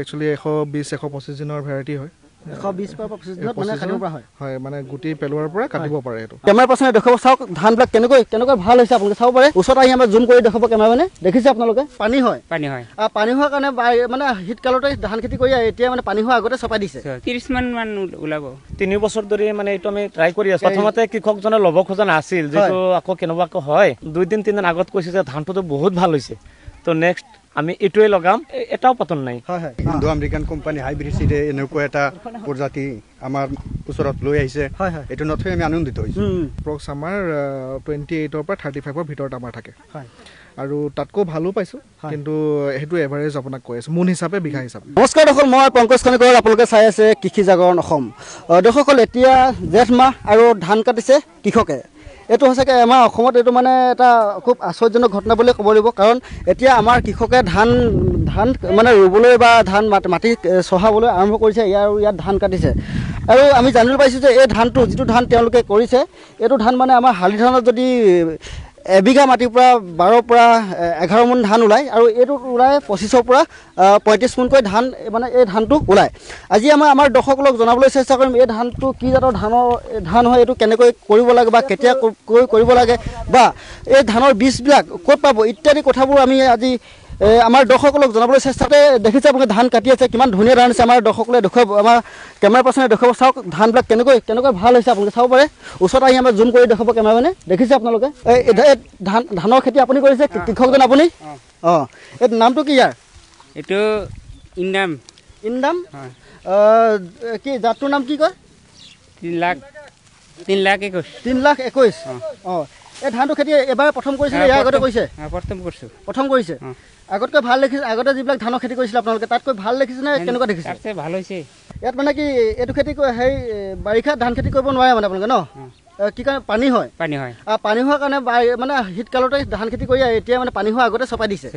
Actually, 120-125 দিনৰ variety হয় 120-125 দিনত মানে কাটিব পৰা হয় হয় মানে গুটি পেলোৱাৰ পৰা কাটিব পাৰে এটো কেমেৰা পাৰ্সনে দেখাব চাওক ধানবিলাক কেনেকৈ ভাল হৈছে আপোনালোকে চাব পাৰে ওচৰত আহি আমাৰ জুম কৰি দেখাব কেমেৰামানে দেখিছে আপোনালোকে পানী হয় পানী হোৱাৰ কাৰণে মানে শীতকালতে ধান খেতি কৰি এতিয়া মানে পানী হোৱাৰ আগতে চপাই দিছে 30 মান ওলাব 3 বছৰ ধৰি মানে এটো আমি ট্ৰাই কৰি আছো প্ৰথমতে কৃষকজনে লব খোজা নাছিল যেটো আকৌ কেনেবাকৈ হয় 2 দিন 3 দিন আগত কৈছে যে ধানটো বহুত ভাল হৈছে তো নেক্সট আমি এটোই লগাম এটাও পতন নাই হয় হয় ইন্দো আমেৰিকান কোম্পানী হাইব্ৰিড সিডে এনেকুৱা এটা প্ৰজাতি আমাৰ ওচৰত লৈ আহিছে হয় হয় এটো নথৈ আমি আনন্দিত হৈছো প্ৰক্স আমাৰ 28 ৰ পৰা 35 ৰ ভিতৰত আমাৰ থাকে হয় আৰু তাতকো ভালো পাইছো কিন্তু হেতু এভাৰেজ আপোনাক কৈ আছে মুন হিচাপে বিঘা হিচাপে নমস্কাৰ দৰ্শক মই পংকজ খনিকৰ আপোনালোকে চাই আছে কৃষি জাগৰণ অসম দৰ্শকসকল এতিয়া জেঠ মাহ আৰু ধান কাটিছে কৃষকে এটো হসকে আমাৰ অসমত এটো মানে এটা খুব আশ্চৰ্যজনক ঘটনা বুলি ক'ব লাগিব কাৰণ এতিয়া আমাৰ কৃষকে ধান মানে ৰুবলৈ বা ধান মাটি চহাবলৈ আৰম্ভ কৰিছে ইয়াত ধান কাটিছে আৰু আমি জানিব পাইছো যে এই ধানটো যেটো ধান তেওঁলোকে কৰিছে এটো ধান মানে আমাৰ হালি ধানত যদি এবিঘা মাটিৰ পৰা 12 পৰা 11 মন ধান ওলাই আৰু এটো ওলাই 25 পৰা 35 মনকৈ ধান মানে এই ধানটো ওলাই আজি আমাৰ দৰ্শকক জনাবলৈ চেষ্টা কৰিম এই ধানটো কি জাতৰ ধান হয় এটো কেনেকৈ কৰিব লাগে বা কেতিয়া কৰিব লাগে বা এই ধানৰ বীজবিলাক ক'ত পাব ইত্যাদি কথাবোৰ আমি আজি আমাৰ দৰ্শকক জনাবলৈ চেষ্টাতে দেখিছে আপোনালোকে ধান কাটি আছে কিমান ধুনীয়া ধান আছে আমাৰ দৰ্শকলে দেখুৱাব আমাৰ কেমেৰা পাৰ্সনে দেখাব চাওক ধানবিলাক কেনেকৈ ভাল হৈছে আপোনালোকে চাব পাৰে ওচৰত আহি আমাৰ জুম কৰি দেখাব কেমেৰামানে দেখিছে আপোনালোকে এই ধানৰ খেতি আপুনি কৰিছে কৃষকজন আপুনি এই নামটো কি ইয়াৰ এটো ইন্দাম কি জাতটোৰ নাম কি কয় 3,21,000 এই ধানটো খেতি এবাৰ প্ৰথম কৰিছিলে ইয়াৰ আগতে কৰিছে প্ৰথম কৰিছে আগতকৈ ভাল দেখিছে আগতে যিবিলাক ধানৰ খেতি কৰিছিল আপোনালোকে তাতকৈ ভাল দেখিছে নে কেনেকুৱা দেখিছে তাতছে ভাল হৈছে ইয়াত মানে কি এটো খেতি হেই বাৰিষা ধান খেতি কৰিব নোৱাৰে মানে আপোনালোকে ন কি কাৰণে পানী হয় পানী হোৱাৰ কাৰণে মানে শীতকালতে ধান খেতি কৰি এতিয়া মানে পানী হোৱাৰ আগতে চপাই দিছে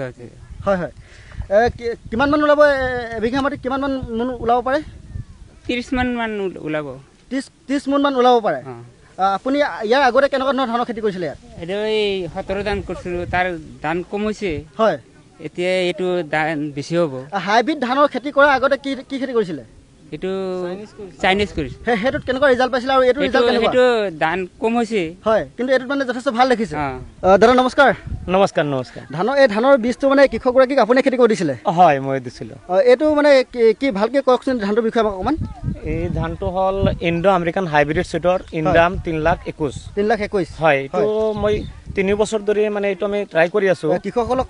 হয় হয় কিমান মান ওলাব এবিঘা মাটি কিমান মান ওলাব পাৰে 30 মান ওলাব 30 মন মান ওলাব পাৰে আপুনি ইয়াৰ আগতে কেনেকুৱা ধৰণৰ ধানৰ খেতি কৰিছিলে ইয়াত এটো এই 17 ধান কৰিছিলো তাৰ ধান কম হৈছে হয় এতিয়া এটো ধান বেছি হ'ব হাইব্ৰিড ধানৰ খেতি কৰাৰ আগতে কি খেতি কৰিছিলে এটো চাইনিজ কৰিছে হেতুত কেনেকুৱা ৰিজাল্ট পাইছিল আৰু এটো ৰিজাল্ট কেনেকুৱা এটো ধান কম হৈছে হয় কিন্তু এটো মানে যথেষ্ট ভাল দেখিছে দাদা নমস্কাৰ ধানৰ বীজটো মানে কৃষকগৰাকীক আপুনি খেতি কৰি দিছিলে হয় মই দিছিলো এটো মানে কি ভালকে কওকচোন ধানটোৰ বিষয়ে অকমান এই ধানটো হল ইন্দো আমেৰিকান হাইব্ৰিড সিডৰ ইন্দাম 3,21,000 হয় এটো মই 3 বছৰ ধৰি মানে এটো আমি ট্ৰাই কৰি আছো কৃষকসকলক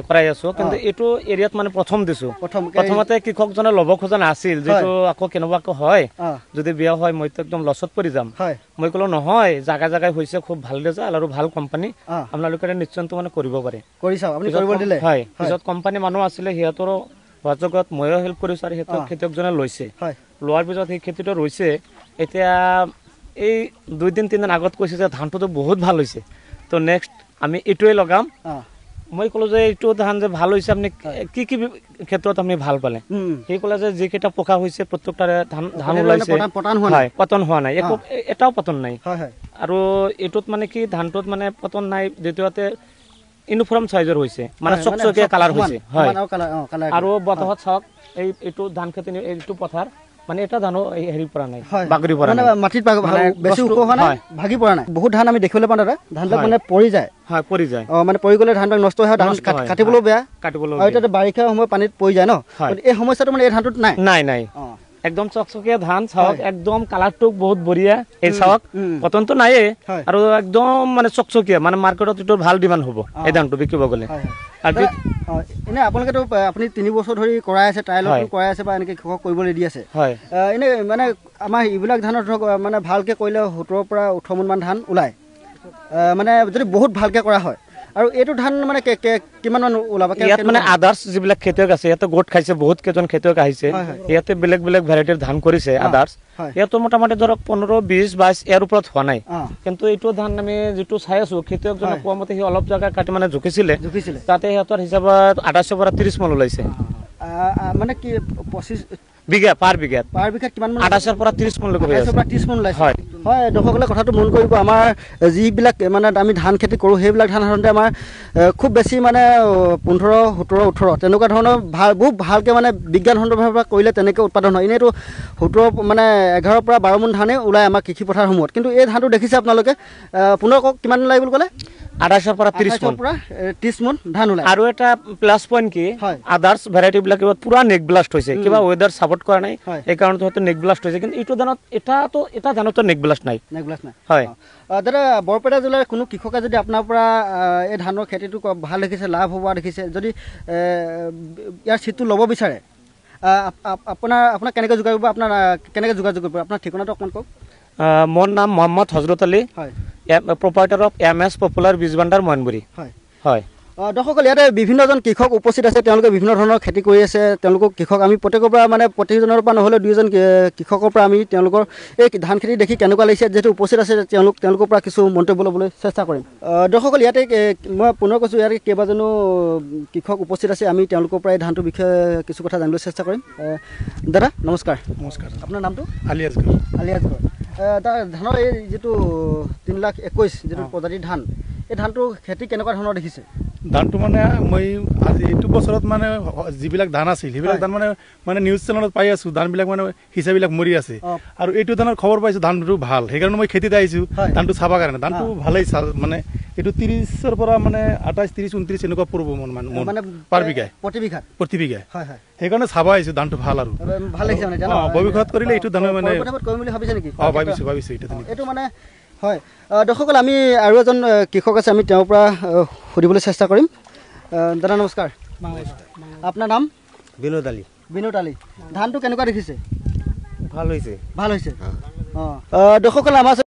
কৰাই আছো কিন্তু এটো এৰিয়াত মানে প্ৰথম দিছো প্ৰথমতে কৃষকজনে লব খোজা নাছিল যেটো আকৌ কেনেবাকৈ হয় যদি বিয়া হয় মই তো একদম লছত পৰি যাম মই কলো নহয় জায়গা হৈছে খুব ভাল ৰেজাল্ট আৰু ভাল কোম্পানী আপোনালোকে নিশ্চয়ন্ত মানে কৰিব পাৰে কৰিছা আপুনি কৰিব দিলে হয় পিছত কোম্পানী মানুহ আছিল হিয়াতৰ বাজগত ময়ো হেল্প কৰিছো আৰু হেতক খেতিয়কজনে লৈছে লোৱাৰ পিছত এই খেতিটো ৰৈছে এতিয়া এই 2 দিন 3 দিন আগত কৈছে যে ধানটো বহুত ভাল হৈছে তো নেক্সট আমি এটোই লগাম মই কলো যে এটো ধান যে ভাল হৈছে আপনি কি ক্ষেত্ৰত আপনি ভাল পালে এই কলা যে যে কেটা পোকা হৈছে প্ৰত্যেকটাৰে ধান ওলাইছে পতন হোৱা নাই এটাও পতন নাই আৰু এটোত মানে কি ধানটোত মানে পতন নাই দ্বিতীয়তে ইউনিফৰ্ম সাইজৰ হৈছে মানে চকচকে কালাৰ হৈছে হয় আৰু বতহত চাওক এইটো ধান খেতি এইটো পথাৰ মানে এটা ধানো হেৰি পৰা নাই বাগৰি পৰা নাই মাটিত বেছি ওখ হোৱা নাই ভাগি পৰা নাই বহুত ধান আমি দেখিবলৈ পাওঁ দাদা ধানবিলাক মানে পৰি যায় মানে পৰি গলে ধানবিলাক নষ্ট হয় ধান কাটিবলৈ বেয়া আৰু এটা বাৰিষা সময় পানীত পৰি যায় ন এই সমস্যাটো মানে এই ধানটোত নাই একদম চকচকে ধান চাওক একদম কালাৰটো বহুত বঢ়িয়া এই চাওক পতনটো নাই আৰু একদম মানে চকচকে মানে মাৰ্কেটত এটো ভাল ডিমান্ড হ'ব এই ধানটো বিকিব গলে আৰু এনে আপোনালোকেতো আপুনি 3 বছৰ ধৰি কৰাই আছে ট্ৰায়ালত কৰাই আছে বা এনেকে কৃষক কৰিবলৈ দি আছে এনে মানে আমাৰ ইবিলাক ধানৰ মানে ভালকে কৰিলে 17 পৰা 18 মন মান ধান ওলাই মানে যদি বহুত ভালকে কৰা হয় আৰু এটো ধান মানে কিমান মান ওলাবা ইয়াত মানে আদার্স যিবিলাক খেতিয়ক আছে ইয়াতে গোট খাইছে বহুত কেজন খেতিয়ক আহিছে ইয়াতে বেলেগ ভ্যাৰাইটিৰ ধান কৰিছে আদাৰ্স ইয়াতো মোটামুটি ধৰক 15 20 22 এৰ উপৰত হোৱা নাই কিন্তু এইটো ধান আমি যেটো চাই আছো খেতিয়ক জন কোৱামতে হি অলপ জায়গা কাটি মানে ঝুকিছিলে তাতে হেতৰ হিচাপত 28 পৰা 30 মন ওলাইছে মানে কি 25 বিঘা পাৰ বিঘা কিমান মান 28 পৰা 30 মন লৈকে হৈ আছে 30 মন ওলাইছে হয় দৰ্শকসকলে কথাটো মন কৰিব আমাৰ যিবিলাক মানে আমি ধান খেতি কৰোঁ সেইবিলাক ধান সাধাৰণতে আমাৰ খুব বেছি মানে 15, 17, 18 তেনেকুৱা ধৰণৰ বহুত ভালকৈ মানে বিজ্ঞানসন্মতভাৱে কৰিলে তেনেকৈ উৎপাদন হয় এনেইতো 17 মানে 11 পৰা 12 মোন ধানেই ওলায় আমাৰ কৃষি পথাৰসমূহত কিন্তু এই ধানটো দেখিছে আপোনালোকে পুনৰ কওক কিমান লাগে বুলি ক'লে 28 পৰা 30 মোন পৰা 30 মোন ধান ওলায় আৰু এটা প্লাছ পইণ্ট কি আদাৰ্ছ ভেৰাইটিবিলাক কিবা পুৰা নেক ব্লাষ্ট হৈছে কিবা ৱেডাৰ ছাপৰ্ট কৰা নাই এই কাৰণত হয়তো নেক ব্লাষ্ট হৈছে কিন্তু এইটো ধানত এটা ধানতো নেক ব্লাষ্ট নাই হয় দাদা বৰপেটা জিলাৰ কোনো কৃষকে যদি আপোনাৰ পৰা এই ধানৰ খেতিটো ভাল দেখিছে লাভ হোৱা দেখিছে যদি ইয়াৰ চিটটো ল'ব বিচাৰে আপোনাৰ কেনেকৈ যোগাযোগ কৰিব আপোনাৰ কেনেকৈ যোগাযোগ কৰিব আপোনাৰ ঠিকনাটো অকণমান কওক মোৰ নাম মোহাম্মদ হজৰত আলী প্ৰপাইটাৰ অফ MS পপুলাৰ বীজ ভাণ্ডাৰ মইনবুৰী হয় দৰ্শকসকল ইয়াতে বিভিন্নজন কৃষক উপস্থিত আছে তেওঁলোকে বিভিন্ন ধৰণৰ খেতি কৰি আছে তেওঁলোকক কৃষক আমি প্ৰত্যেকৰ পৰা মানে প্ৰতিজনৰ পৰা নহ'লেও 2জন কৃষকৰ পৰা আমি তেওঁলোকৰ এই ধান খেতি দেখি কেনেকুৱা লাগিছে যিহেতু উপস্থিত আছে তেওঁলোকৰ পৰা কিছু মন্তব্য ল'বলৈ চেষ্টা কৰিম দৰ্শকসকল ইয়াতে মই পুনৰ কৈছোঁ ইয়াতে কেইবাজনো কৃষক উপস্থিত আছে আমি তেওঁলোকৰ পৰা এই ধানটোৰ বিষয়ে কিছু কথা জানিবলৈ চেষ্টা কৰিম দাদা নমস্কাৰ আপোনাৰ নামটো আলী আজগৰ ধানৰ এই যিটো 3,21,000 যিটো প্ৰজাতিৰ ধান এই ধানটোৰ খেতি কেনেকুৱা ধৰণৰ দেখিছে ধানটো মানে মই আজি এইটো বছৰত মানে যিবিলাক ধান আছিল সেইবিলাক ধান মানে নিউজ চেনেলত পাই আছোঁ ধানবিলাক মানে হিচাবিলাক মৰি আছে আৰু এইটো ধানৰ খবৰ পাইছোঁ ধানটো ভাল সেইকাৰণে মই খেতিত আহিছোঁ ধানটো চাবৰ কাৰণে ধানটো ভালেই মানে এইটো 30ৰ পৰা মানে 28, 30, 29 এনেকুৱা পৰিব মানে পাৰ বিঘাই প্ৰতি বিঘাই সেইকাৰণে চাব আহিছোঁ ধানটো ভাল আৰু ভাল লাগিছে মানে ভৱিষ্যত কৰিলে এইটো ধান মানে কৰিম বুলি ভাবিছে নেকি ভাবিছোঁ এইটো মানে হয় দৰ্শকসকল আমি আৰু এজন কৃষক আছে আমি তেওঁৰ পৰা সুধিবলৈ চেষ্টা কৰিম দাদা নমস্কাৰ আপোনাৰ নাম বিনোদ আলী ধানটো কেনেকুৱা দেখিছে ভাল হৈছে অঁ দৰ্শকসকল আমাৰ